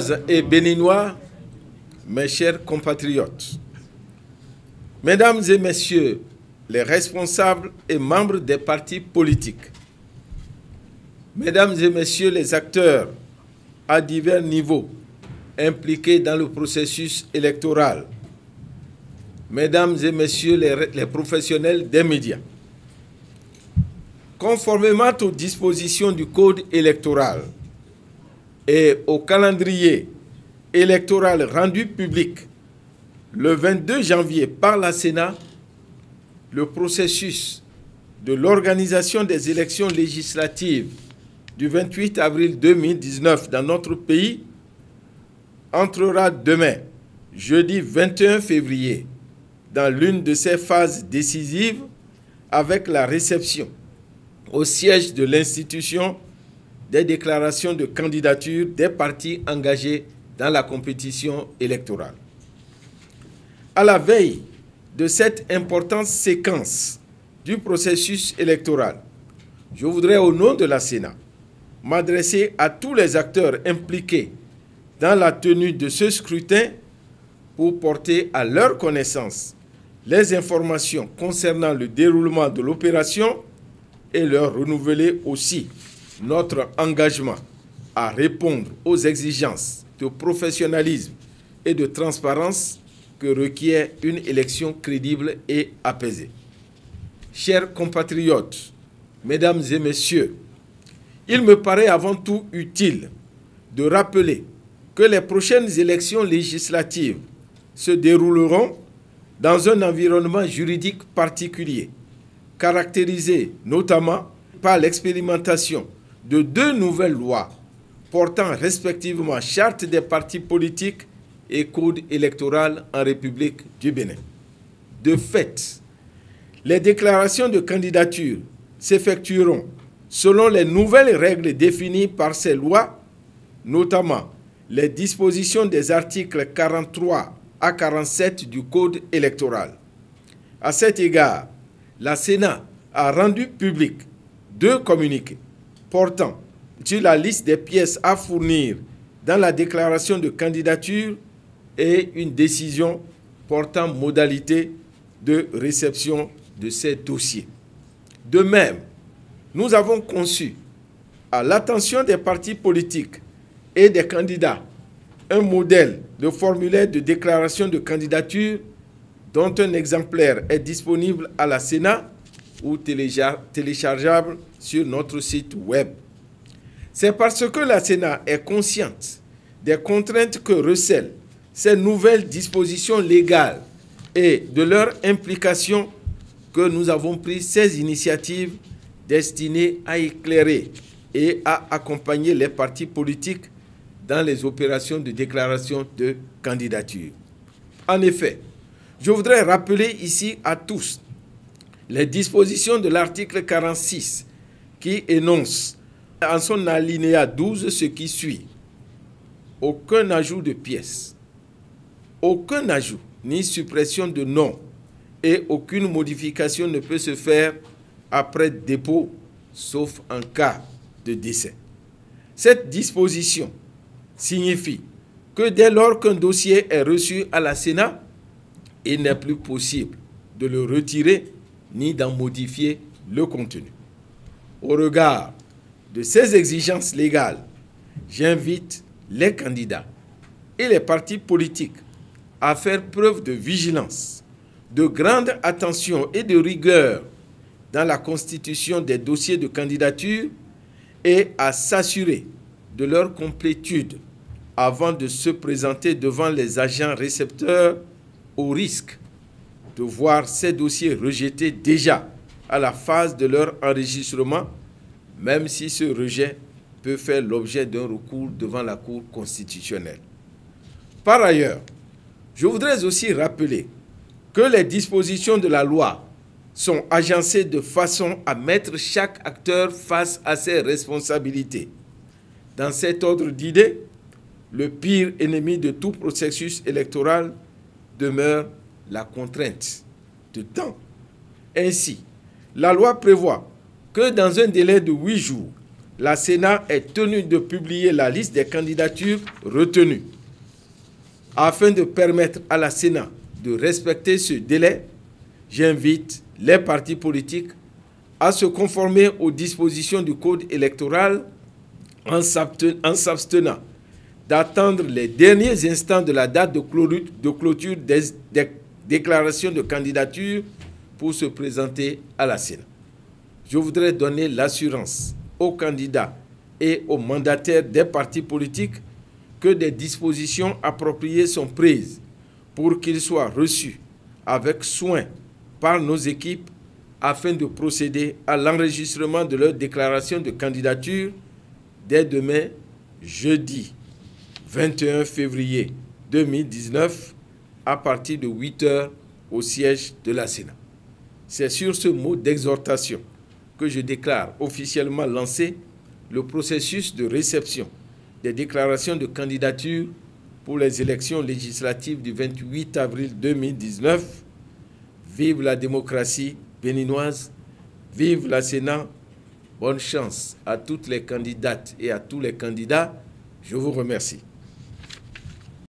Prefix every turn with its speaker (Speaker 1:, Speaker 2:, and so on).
Speaker 1: Béninoises et Béninois, mes chers compatriotes, Mesdames et Messieurs les responsables et membres des partis politiques, Mesdames et Messieurs les acteurs à divers niveaux impliqués dans le processus électoral, Mesdames et Messieurs les professionnels des médias, conformément aux dispositions du Code électoral et au calendrier électoral rendu public le 22 janvier par la Sénat, le processus de l'organisation des élections législatives du 28 avril 2019 dans notre pays entrera demain, jeudi 21 février, dans l'une de ses phases décisives avec la réception au siège de l'institution des déclarations de candidature des partis engagés dans la compétition électorale. À la veille de cette importante séquence du processus électoral, je voudrais, au nom de la Sénat, m'adresser à tous les acteurs impliqués dans la tenue de ce scrutin pour porter à leur connaissance les informations concernant le déroulement de l'opération et leur renouveler aussi notre engagement à répondre aux exigences de professionnalisme et de transparence que requiert une élection crédible et apaisée. Chers compatriotes, Mesdames et Messieurs, il me paraît avant tout utile de rappeler que les prochaines élections législatives se dérouleront dans un environnement juridique particulier, caractérisé notamment par l'expérimentation de 2 nouvelles lois portant respectivement charte des partis politiques et code électoral en République du Bénin. De fait, les déclarations de candidature s'effectueront selon les nouvelles règles définies par ces lois, notamment les dispositions des articles 43 à 47 du Code électoral. À cet égard, la Sénat a rendu public 2 communiqués portant sur la liste des pièces à fournir dans la déclaration de candidature et une décision portant modalité de réception de ces dossiers. De même, nous avons conçu, à l'attention des partis politiques et des candidats, un modèle de formulaire de déclaration de candidature dont un exemplaire est disponible à la Sénat ou téléchargeable sur notre site web. C'est parce que la Sénat est consciente des contraintes que recèlent ces nouvelles dispositions légales et de leur implication que nous avons pris ces initiatives destinées à éclairer et à accompagner les partis politiques dans les opérations de déclaration de candidature. En effet, je voudrais rappeler ici à tous les dispositions de l'article 46 qui énonce en son alinéa 12 ce qui suit. Aucun ajout de pièces, aucun ajout ni suppression de nom et aucune modification ne peut se faire après dépôt, sauf en cas de décès. Cette disposition signifie que dès lors qu'un dossier est reçu à la Sénat, il n'est plus possible de le retirer ni d'en modifier le contenu. Au regard de ces exigences légales, j'invite les candidats et les partis politiques à faire preuve de vigilance, de grande attention et de rigueur dans la constitution des dossiers de candidature et à s'assurer de leur complétude avant de se présenter devant les agents récepteurs au risque de voir ces dossiers rejetés déjà à la phase de leur enregistrement, même si ce rejet peut faire l'objet d'un recours devant la Cour constitutionnelle. Par ailleurs, je voudrais aussi rappeler que les dispositions de la loi sont agencées de façon à mettre chaque acteur face à ses responsabilités. Dans cet ordre d'idées, le pire ennemi de tout processus électoral demeure la contrainte de temps. Ainsi, la loi prévoit que dans un délai de 8 jours la Sénat est tenue de publier la liste des candidatures retenues. Afin de permettre à la Sénat de respecter ce délai, j'invite les partis politiques à se conformer aux dispositions du Code électoral en s'abstenant d'attendre les derniers instants de la date de clôture des déclarations de candidature pour se présenter à la Sénat. Je voudrais donner l'assurance aux candidats et aux mandataires des partis politiques que des dispositions appropriées sont prises pour qu'ils soient reçus avec soin par nos équipes afin de procéder à l'enregistrement de leur déclaration de candidature dès demain, jeudi 21 février 2019, à partir de 8 h au siège de la Sénat. C'est sur ce mot d'exhortation que je déclare officiellement lancé le processus de réception des déclarations de candidature pour les élections législatives du 28 avril 2019. Vive la démocratie béninoise, vive la Sénat. Bonne chance à toutes les candidates et à tous les candidats. Je vous remercie.